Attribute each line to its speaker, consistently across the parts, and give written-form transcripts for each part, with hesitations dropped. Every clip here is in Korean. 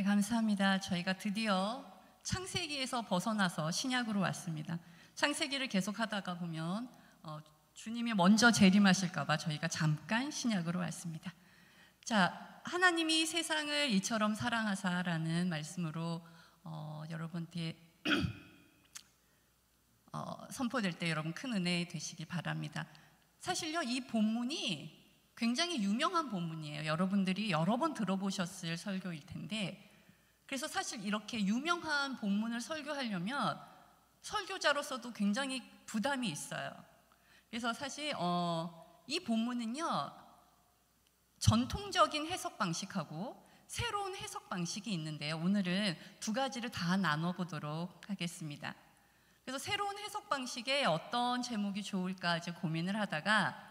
Speaker 1: 네, 감사합니다. 저희가 드디어 창세기에서 벗어나서 신약으로 왔습니다. 창세기를 계속 하다가 보면 주님이 먼저 재림하실까 봐 저희가 잠깐 신약으로 왔습니다. 자, 하나님이 세상을 이처럼 사랑하사라는 말씀으로 여러분께 선포될 때 여러분 큰 은혜 되시기 바랍니다. 사실요, 이 본문이 굉장히 유명한 본문이에요. 여러분들이 여러 번 들어보셨을 설교일 텐데, 그래서 사실 이렇게 유명한 본문을 설교하려면 설교자로서도 굉장히 부담이 있어요. 그래서 사실 이 본문은요, 전통적인 해석 방식하고 새로운 해석 방식이 있는데요, 오늘은 두 가지를 다 나눠보도록 하겠습니다. 그래서 새로운 해석 방식에 어떤 제목이 좋을까 이제 고민을 하다가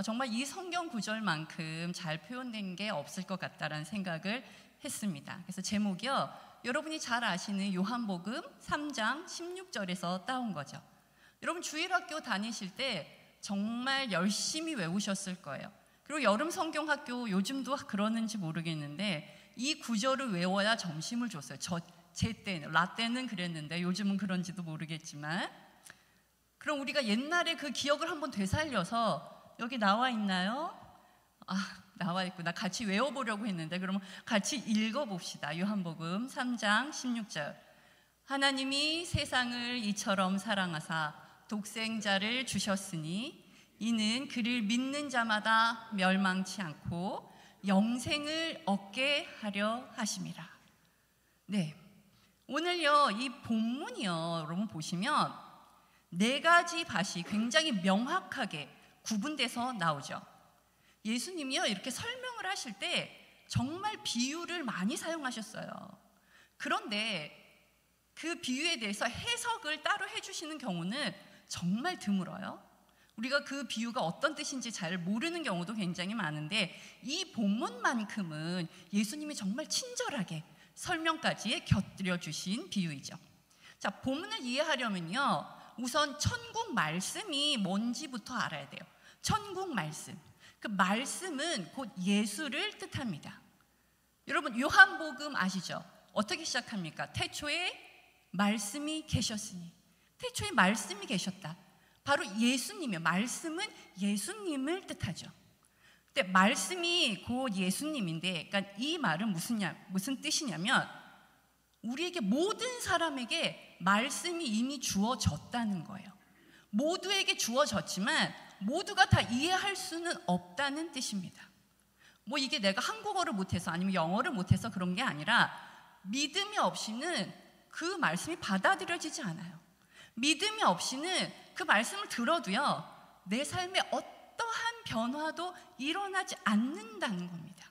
Speaker 1: 정말 이 성경 구절만큼 잘 표현된 게 없을 것 같다라는 생각을 했습니다. 그래서 제목이요, 여러분이 잘 아시는 요한복음 3장 16절에서 따온 거죠. 여러분 주일학교 다니실 때 정말 열심히 외우셨을 거예요. 그리고 여름 성경학교 요즘도 그러는지 모르겠는데 이 구절을 외워야 점심을 줬어요. 제 때는, 라떼는 그랬는데 요즘은 그런지도 모르겠지만, 그럼 우리가 옛날에 그 기억을 한번 되살려서, 여기 나와 있나요? 나와 있구나. 같이 외워보려고 했는데 그러면 같이 읽어봅시다. 요한복음 3장 16절. 하나님이 세상을 이처럼 사랑하사 독생자를 주셨으니 이는 그를 믿는 자마다 멸망치 않고 영생을 얻게 하려 하심이라. 네, 오늘요 이 본문이요, 여러분 보시면 네 가지 밭이 굉장히 명확하게 구분돼서 나오죠. 예수님이요 이렇게 설명을 하실 때 정말 비유를 많이 사용하셨어요. 그런데 그 비유에 대해서 해석을 따로 해주시는 경우는 정말 드물어요. 우리가 그 비유가 어떤 뜻인지 잘 모르는 경우도 굉장히 많은데, 이 본문만큼은 예수님이 정말 친절하게 설명까지 곁들여 주신 비유이죠. 자, 본문을 이해하려면요, 우선 천국 말씀이 뭔지부터 알아야 돼요. 천국 말씀, 그 말씀은 곧 예수를 뜻합니다. 여러분 요한복음 아시죠? 어떻게 시작합니까? 태초에 말씀이 계셨으니. 태초에 말씀이 계셨다. 바로 예수님이에요. 말씀은 예수님을 뜻하죠. 근데 말씀이 곧 예수님인데, 그러니까 이 말은 무슨 뜻이냐면, 우리에게 모든 사람에게 말씀이 이미 주어졌다는 거예요. 모두에게 주어졌지만 모두가 다 이해할 수는 없다는 뜻입니다. 뭐 이게 내가 한국어를 못해서 아니면 영어를 못해서 그런 게 아니라, 믿음이 없이는 그 말씀이 받아들여지지 않아요. 믿음이 없이는 그 말씀을 들어도요, 내 삶에 어떠한 변화도 일어나지 않는다는 겁니다.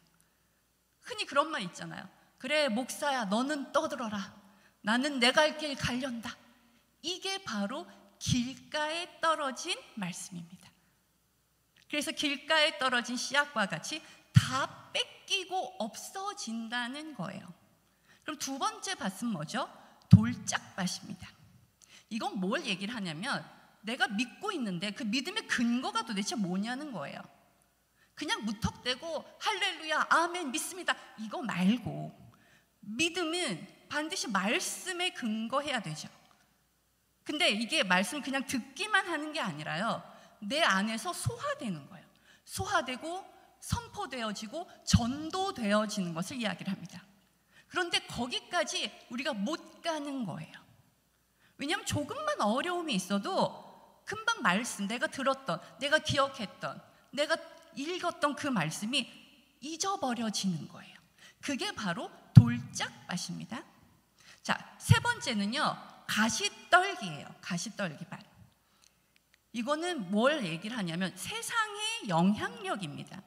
Speaker 1: 흔히 그런 말 있잖아요. 그래 목사야, 너는 떠들어라. 나는 내 갈 길 가련다. 이게 바로 길가에 떨어진 말씀입니다. 그래서 길가에 떨어진 씨앗과 같이 다 뺏기고 없어진다는 거예요. 그럼 두 번째 밭은 뭐죠? 돌짝밭입니다. 이건 뭘 얘기를 하냐면, 내가 믿고 있는데 그 믿음의 근거가 도대체 뭐냐는 거예요. 그냥 무턱대고 할렐루야 아멘 믿습니다 이거 말고, 믿음은 반드시 말씀에 근거해야 되죠. 근데 이게 말씀 그냥 듣기만 하는 게 아니라요, 내 안에서 소화되는 거예요. 소화되고 선포되어지고 전도되어지는 것을 이야기를 합니다. 그런데 거기까지 우리가 못 가는 거예요. 왜냐하면 조금만 어려움이 있어도 금방 말씀, 내가 들었던, 내가 기억했던, 내가 읽었던 그 말씀이 잊어버려지는 거예요. 그게 바로 돌짝밭입니다. 자, 세 번째는요, 가시떨기예요. 가시떨기밭. 이거는 뭘 얘기를 하냐면 세상의 영향력입니다.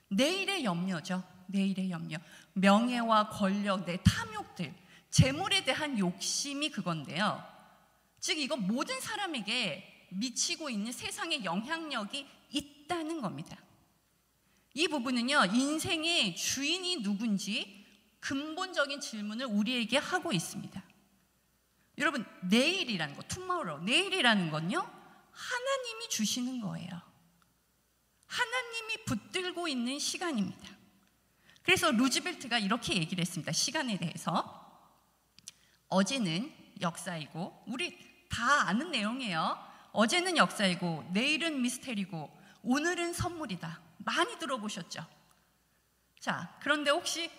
Speaker 1: 내일의 염려죠. 내일의 염려. 명예와 권력, 내 탐욕들, 재물에 대한 욕심이 그건데요. 즉 이건 모든 사람에게 미치고 있는 세상의 영향력이 있다는 겁니다. 이 부분은요, 인생의 주인이 누군지 근본적인 질문을 우리에게 하고 있습니다. 여러분, 내일이라는 거, tomorrow, 내일이라는 건요, 하나님이 주시는 거예요. 하나님이 붙들고 있는 시간입니다. 그래서 루즈벨트가 이렇게 얘기를 했습니다. 시간에 대해서. 어제는 역사이고, 우리 다 아는 내용이에요. 어제는 역사이고, 내일은 미스테리고, 오늘은 선물이다. 많이 들어보셨죠? 자, 그런데 혹시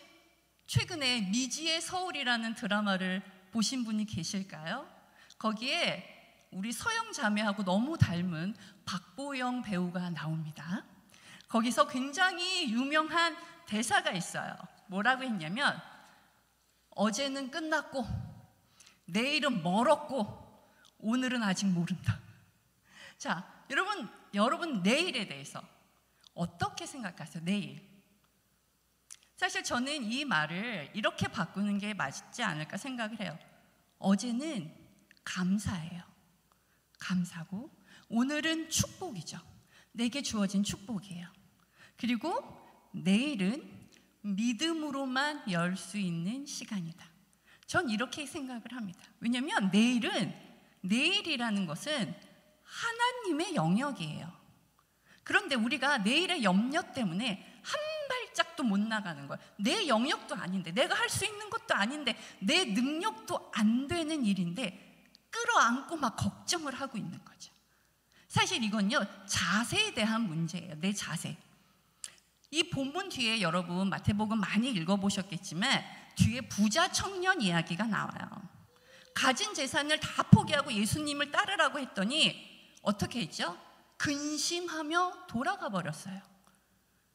Speaker 1: 최근에 미지의 서울이라는 드라마를 보신 분이 계실까요? 거기에 우리 서영 자매하고 너무 닮은 박보영 배우가 나옵니다. 거기서 굉장히 유명한 대사가 있어요. 뭐라고 했냐면, 어제는 끝났고 내일은 멀었고 오늘은 아직 모른다. 자, 여러분 내일에 대해서 어떻게 생각하세요? 내일. 사실 저는 이 말을 이렇게 바꾸는 게 맞지 않을까 생각을 해요. 어제는 감사예요. 감사고, 오늘은 축복이죠. 내게 주어진 축복이에요. 그리고 내일은 믿음으로만 열 수 있는 시간이다. 전 이렇게 생각을 합니다. 왜냐하면 내일이라는 것은 하나님의 영역이에요. 그런데 우리가 내일의 염려 때문에 한 발짝도 못 나가는 거예요. 내 영역도 아닌데, 내가 할 수 있는 것도 아닌데, 내 능력도 안 되는 일인데 끌어안고 막 걱정을 하고 있는 거죠. 사실 이건요, 자세에 대한 문제예요. 내 자세. 이 본문 뒤에 여러분 마태복음 많이 읽어보셨겠지만 뒤에 부자 청년 이야기가 나와요. 가진 재산을 다 포기하고 예수님을 따르라고 했더니 어떻게 했죠? 근심하며 돌아가 버렸어요.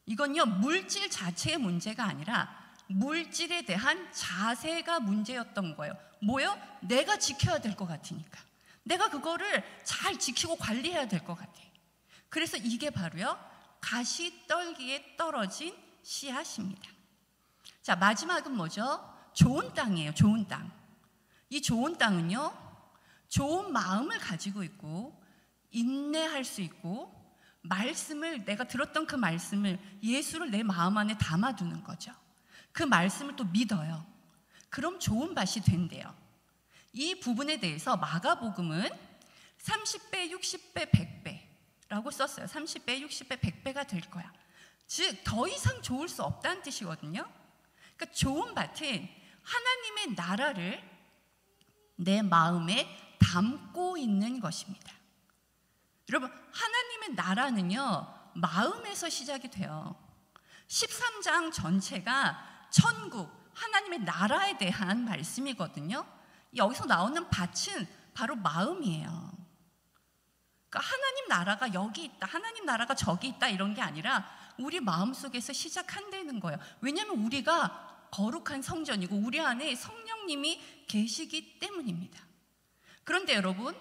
Speaker 1: 이건요, 물질 자체의 문제가 아니라 물질에 대한 자세가 문제였던 거예요. 뭐요? 내가 지켜야 될 것 같으니까. 내가 그거를 잘 지키고 관리해야 될 것 같아. 그래서 이게 바로요, 가시떨기에 떨어진 씨앗입니다. 자, 마지막은 뭐죠? 좋은 땅이에요. 좋은 땅. 이 좋은 땅은요, 좋은 마음을 가지고 있고 인내할 수 있고, 내가 들었던 그 말씀을, 예수를 내 마음 안에 담아두는 거죠. 그 말씀을 또 믿어요. 그럼 좋은 밭이 된대요. 이 부분에 대해서 마가복음은 30배, 60배, 100배라고 썼어요. 30배, 60배, 100배가 될 거야. 즉 더 이상 좋을 수 없다는 뜻이거든요. 그러니까 좋은 밭은 하나님의 나라를 내 마음에 담고 있는 것입니다. 여러분, 하나님의 나라는요, 마음에서 시작이 돼요. 13장 전체가 천국, 하나님의 나라에 대한 말씀이거든요. 여기서 나오는 밭은 바로 마음이에요. 그러니까 하나님 나라가 여기 있다, 하나님 나라가 저기 있다, 이런 게 아니라 우리 마음속에서 시작한다는 거예요. 왜냐하면 우리가 거룩한 성전이고 우리 안에 성령님이 계시기 때문입니다. 그런데 여러분,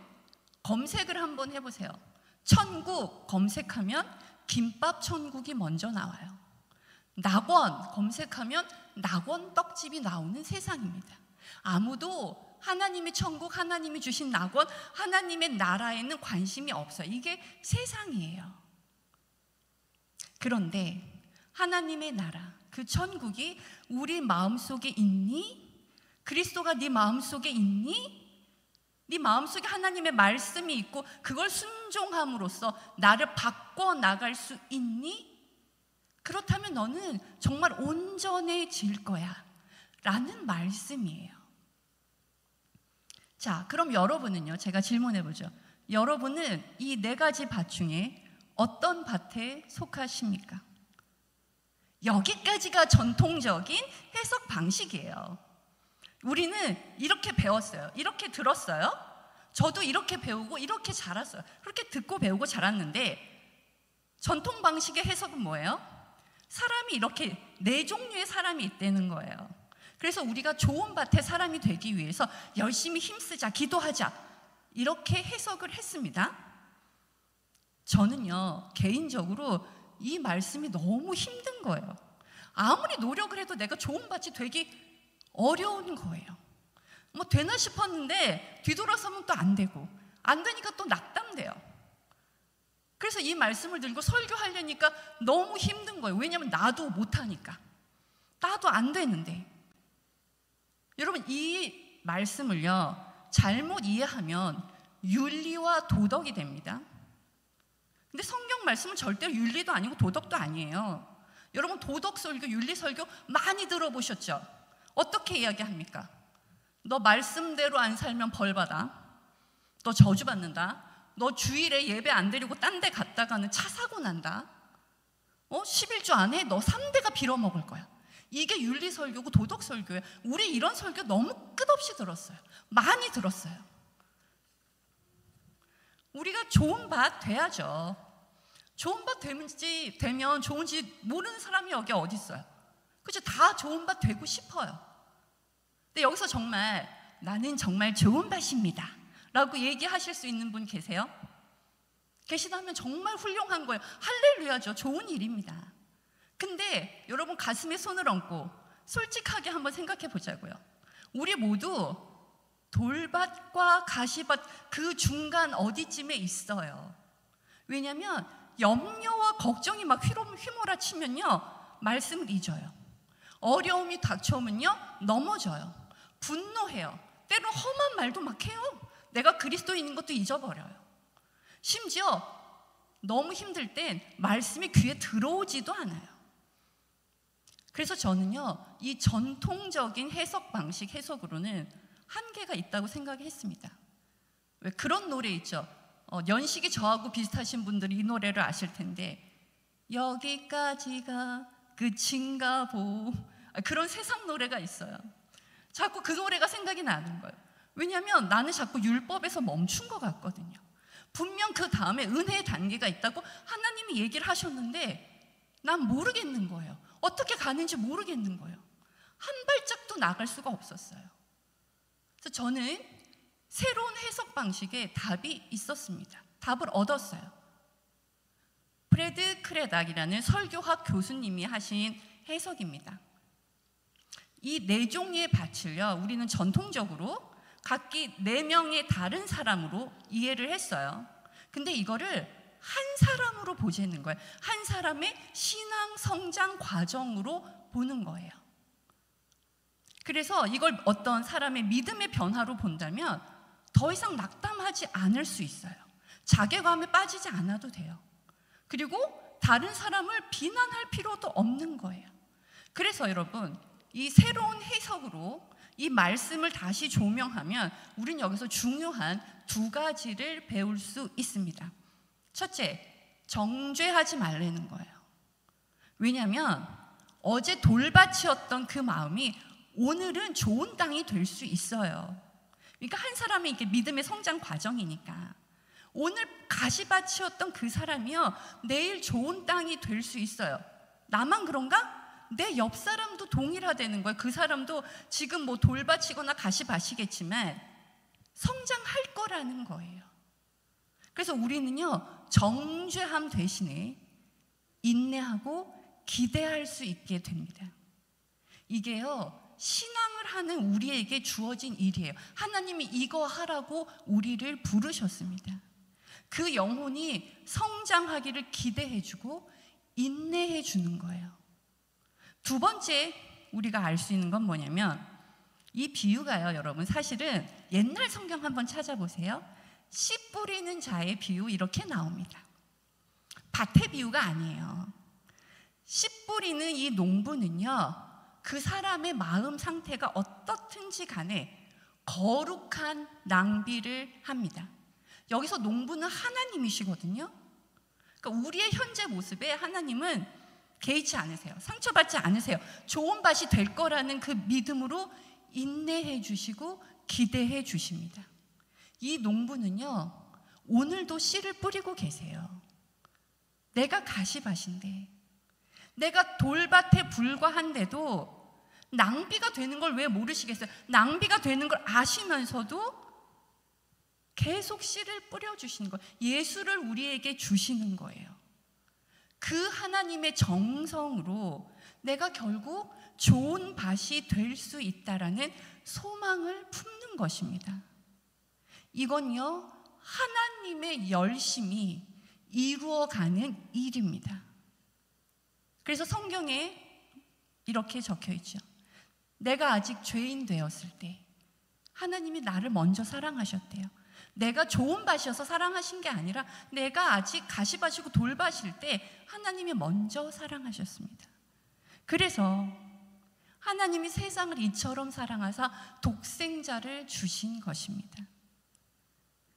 Speaker 1: 검색을 한번 해보세요. 천국 검색하면 김밥 천국이 먼저 나와요. 낙원 검색하면 낙원 떡집이 나오는 세상입니다. 아무도 하나님의 천국, 하나님이 주신 낙원, 하나님의 나라에는 관심이 없어요. 이게 세상이에요. 그런데 하나님의 나라, 그 천국이 우리 마음속에 있니? 그리스도가 네 마음속에 있니? 네 마음속에 하나님의 말씀이 있고 그걸 순종함으로써 나를 바꿔나갈 수 있니? 그렇다면 너는 정말 온전해질 거야 라는 말씀이에요. 자, 그럼 여러분은요, 제가 질문해보죠. 여러분은 이 4가지 밭 중에 어떤 밭에 속하십니까? 여기까지가 전통적인 해석 방식이에요. 우리는 이렇게 배웠어요. 이렇게 들었어요. 저도 이렇게 배우고 이렇게 자랐어요. 그렇게 듣고 배우고 자랐는데 전통 방식의 해석은 뭐예요? 사람이 이렇게 4종류의 사람이 있다는 거예요. 그래서 우리가 좋은 밭의 사람이 되기 위해서 열심히 힘쓰자, 기도하자, 이렇게 해석을 했습니다. 저는요, 개인적으로 이 말씀이 너무 힘든 거예요. 아무리 노력을 해도 내가 좋은 밭이 되기 어려운 거예요. 뭐 되나 싶었는데 뒤돌아서면 또 안 되고, 안 되니까 또 낙담돼요. 그래서 이 말씀을 들고 설교하려니까 너무 힘든 거예요. 왜냐하면 나도 못하니까, 나도 안 되는데. 여러분, 이 말씀을요, 잘못 이해하면 윤리와 도덕이 됩니다. 근데 성경 말씀은 절대로 윤리도 아니고 도덕도 아니에요. 여러분 도덕설교, 윤리설교 많이 들어보셨죠? 어떻게 이야기합니까? 너 말씀대로 안 살면 벌받아. 너 저주받는다. 너 주일에 예배 안 드리고 딴 데 갔다가는 차 사고 난다. 11주 안에 너 3대가 빌어먹을 거야. 이게 윤리설교고 도덕설교예요. 우리 이런 설교 너무 끝없이 들었어요. 많이 들었어요. 우리가 좋은 밭 돼야죠. 좋은 밭 되면 좋은지 모르는 사람이 여기 어디 있어요? 그죠? 다 좋은 밭 되고 싶어요. 근데 여기서 정말 나는 정말 좋은 밭입니다 라고 얘기하실 수 있는 분 계세요? 계시다면 정말 훌륭한 거예요. 할렐루야죠. 좋은 일입니다. 근데 여러분 가슴에 손을 얹고 솔직하게 한번 생각해 보자고요. 우리 모두 돌밭과 가시밭 그 중간 어디쯤에 있어요. 왜냐하면 염려와 걱정이 막 휘몰아치면요 말씀을 잊어요. 어려움이 닥쳐오면요 넘어져요. 분노해요. 때로 험한 말도 막 해요. 내가 그리스도인인 것도 잊어버려요. 심지어 너무 힘들 땐 말씀이 귀에 들어오지도 않아요. 그래서 저는요 이 전통적인 해석 방식 해석으로는 한계가 있다고 생각했습니다. 왜 그런 노래 있죠? 연식이 저하고 비슷하신 분들이 이 노래를 아실 텐데 여기까지가 끝인가 보 그런 세상 노래가 있어요. 자꾸 그 노래가 생각이 나는 거예요. 왜냐하면 나는 자꾸 율법에서 멈춘 것 같거든요. 분명 그 다음에 은혜의 단계가 있다고 하나님이 얘기를 하셨는데 난 모르겠는 거예요. 어떻게 가는지 모르겠는 거예요. 한 발짝도 나갈 수가 없었어요. 그래서 저는 새로운 해석 방식에 답이 있었습니다. 답을 얻었어요. 브래드 크레닥이라는 설교학 교수님이 하신 해석입니다. 이 네 종류의 밭을요 우리는 전통적으로 각기 4명의 다른 사람으로 이해를 했어요. 근데 이거를 한 사람으로 보자는 거예요. 한 사람의 신앙 성장 과정으로 보는 거예요. 그래서 이걸 어떤 사람의 믿음의 변화로 본다면 더 이상 낙담하지 않을 수 있어요. 자괴감에 빠지지 않아도 돼요. 그리고 다른 사람을 비난할 필요도 없는 거예요. 그래서 여러분 이 새로운 해석으로 이 말씀을 다시 조명하면 우리는 여기서 중요한 2가지를 배울 수 있습니다. 첫째, 정죄하지 말라는 거예요. 왜냐하면 어제 돌밭이었던 그 마음이 오늘은 좋은 땅이 될 수 있어요. 그러니까 한 사람이 이게 믿음의 성장 과정이니까 오늘 가시밭이었던 그 사람이요 내일 좋은 땅이 될 수 있어요. 나만 그런가? 내 옆 사람도 동일하다는 거예요. 그 사람도 지금 뭐 돌밭이거나 가시밭이겠지만 성장할 거라는 거예요. 그래서 우리는요 정죄함 대신에 인내하고 기대할 수 있게 됩니다. 이게요 신앙을 하는 우리에게 주어진 일이에요. 하나님이 이거 하라고 우리를 부르셨습니다. 그 영혼이 성장하기를 기대해주고 인내해주는 거예요. 2번째 우리가 알 수 있는 건 뭐냐면 이 비유가요 여러분 사실은 옛날 성경 한번 찾아보세요. 씨 뿌리는 자의 비유 이렇게 나옵니다. 밭의 비유가 아니에요. 씨 뿌리는 이 농부는요 그 사람의 마음 상태가 어떻든지 간에 거룩한 낭비를 합니다. 여기서 농부는 하나님이시거든요. 그러니까 우리의 현재 모습에 하나님은 개의치 않으세요. 상처받지 않으세요. 좋은 밭이 될 거라는 그 믿음으로 인내해 주시고 기대해 주십니다. 이 농부는요 오늘도 씨를 뿌리고 계세요. 내가 가시밭인데 내가 돌밭에 불과한데도 낭비가 되는 걸 왜 모르시겠어요? 낭비가 되는 걸 아시면서도 계속 씨를 뿌려주시는 거예요. 예수를 우리에게 주시는 거예요. 그 하나님의 정성으로 내가 결국 좋은 밭이 될 수 있다라는 소망을 품는 것입니다. 이건요 하나님의 열심이 이루어가는 일입니다. 그래서 성경에 이렇게 적혀 있죠. 내가 아직 죄인 되었을 때 하나님이 나를 먼저 사랑하셨대요. 내가 좋은 밭이어서 사랑하신 게 아니라 내가 아직 가시밭이고 돌밭일 때 하나님이 먼저 사랑하셨습니다. 그래서 하나님이 세상을 이처럼 사랑하사 독생자를 주신 것입니다.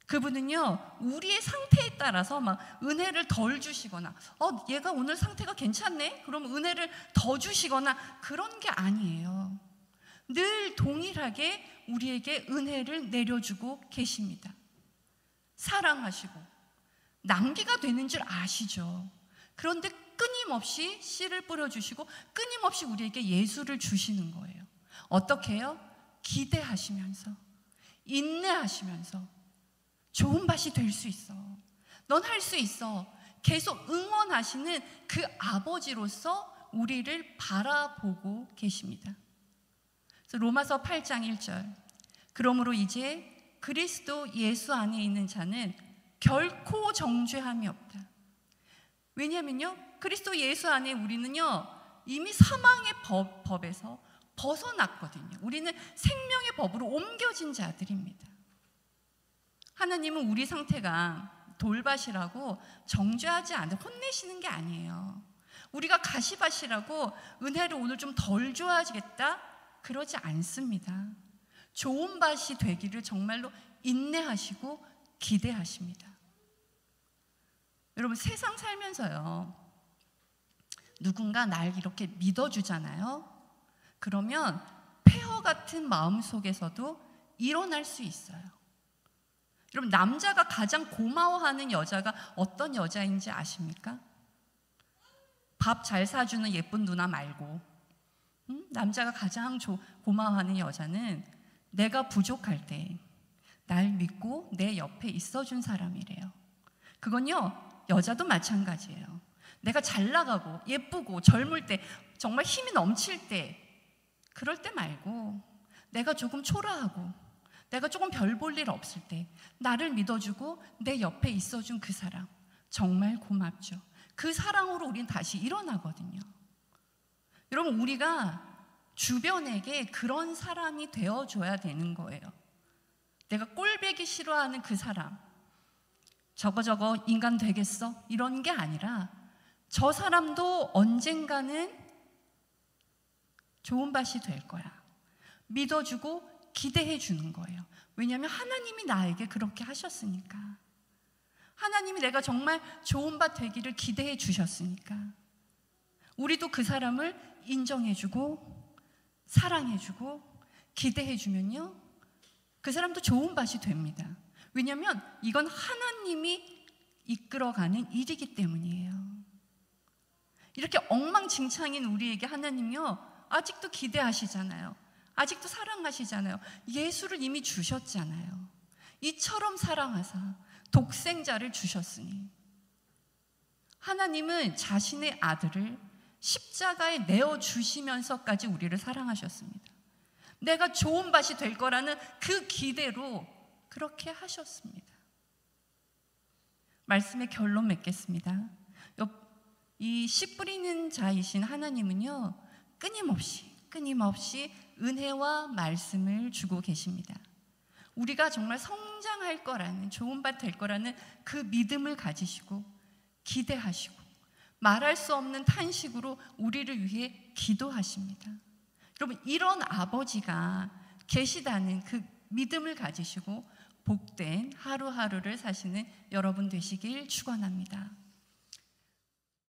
Speaker 1: 그분은요, 우리의 상태에 따라서 막 은혜를 덜 주시거나, 얘가 오늘 상태가 괜찮네? 그럼 은혜를 더 주시거나 그런 게 아니에요. 늘 동일하게 우리에게 은혜를 내려주고 계십니다. 사랑하시고 낭비가 되는 줄 아시죠? 그런데 끊임없이 씨를 뿌려주시고 끊임없이 우리에게 예수를 주시는 거예요. 어떻게 해요? 기대하시면서, 인내하시면서 좋은 밭이 될 수 있어, 넌 할 수 있어, 계속 응원하시는 그 아버지로서 우리를 바라보고 계십니다. 그래서 로마서 8장 1절, 그러므로 이제 그리스도 예수 안에 있는 자는 결코 정죄함이 없다. 왜냐하면요, 그리스도 예수 안에 우리는요 이미 사망의 법에서 벗어났거든요. 우리는 생명의 법으로 옮겨진 자들입니다. 하나님은 우리 상태가 돌밭이라고 정죄하지 않아 혼내시는 게 아니에요. 우리가 가시밭이라고 은혜를 오늘 좀 덜 줘야겠다 그러지 않습니다. 좋은 밭이 되기를 정말로 인내하시고 기대하십니다. 여러분, 세상 살면서요, 누군가 날 이렇게 믿어주잖아요. 그러면 폐허 같은 마음 속에서도 일어날 수 있어요. 여러분, 남자가 가장 고마워하는 여자가 어떤 여자인지 아십니까? 밥 잘 사주는 예쁜 누나 말고, 남자가 가장 고마워하는 여자는 내가 부족할 때 날 믿고 내 옆에 있어준 사람이래요. 그건요, 여자도 마찬가지예요. 내가 잘 나가고 예쁘고 젊을 때, 정말 힘이 넘칠 때, 그럴 때 말고 내가 조금 초라하고 내가 조금 별 볼 일 없을 때 나를 믿어주고 내 옆에 있어준 그 사람, 정말 고맙죠. 그 사랑으로 우린 다시 일어나거든요. 여러분, 우리가 주변에게 그런 사람이 되어줘야 되는 거예요. 내가 꼴배기 싫어하는 그 사람, 저거 인간 되겠어? 이런 게 아니라 저 사람도 언젠가는 좋은 밭이 될 거야. 믿어주고 기대해 주는 거예요. 왜냐하면 하나님이 나에게 그렇게 하셨으니까. 하나님이 내가 정말 좋은 밭 되기를 기대해 주셨으니까. 우리도 그 사람을 인정해 주고 사랑해 주고 기대해 주면요, 그 사람도 좋은 밭이 됩니다. 왜냐하면 이건 하나님이 이끌어가는 일이기 때문이에요. 이렇게 엉망진창인 우리에게 하나님이요, 아직도 기대하시잖아요. 아직도 사랑하시잖아요. 예수를 이미 주셨잖아요. 이처럼 사랑하사 독생자를 주셨으니, 하나님은 자신의 아들을 십자가에 내어주시면서까지 우리를 사랑하셨습니다. 내가 좋은 밭이 될 거라는 그 기대로 그렇게 하셨습니다. 말씀의 결론 맺겠습니다. 이 씨 뿌리는 자이신 하나님은요, 끊임없이 은혜와 말씀을 주고 계십니다. 우리가 정말 성장할 거라는, 좋은 밭 될 거라는 그 믿음을 가지시고 기대하시고 말할 수 없는 탄식으로 우리를 위해 기도하십니다. 여러분, 이런 아버지가 계시다는 그 믿음을 가지시고 복된 하루하루를 사시는 여러분 되시길 축원합니다.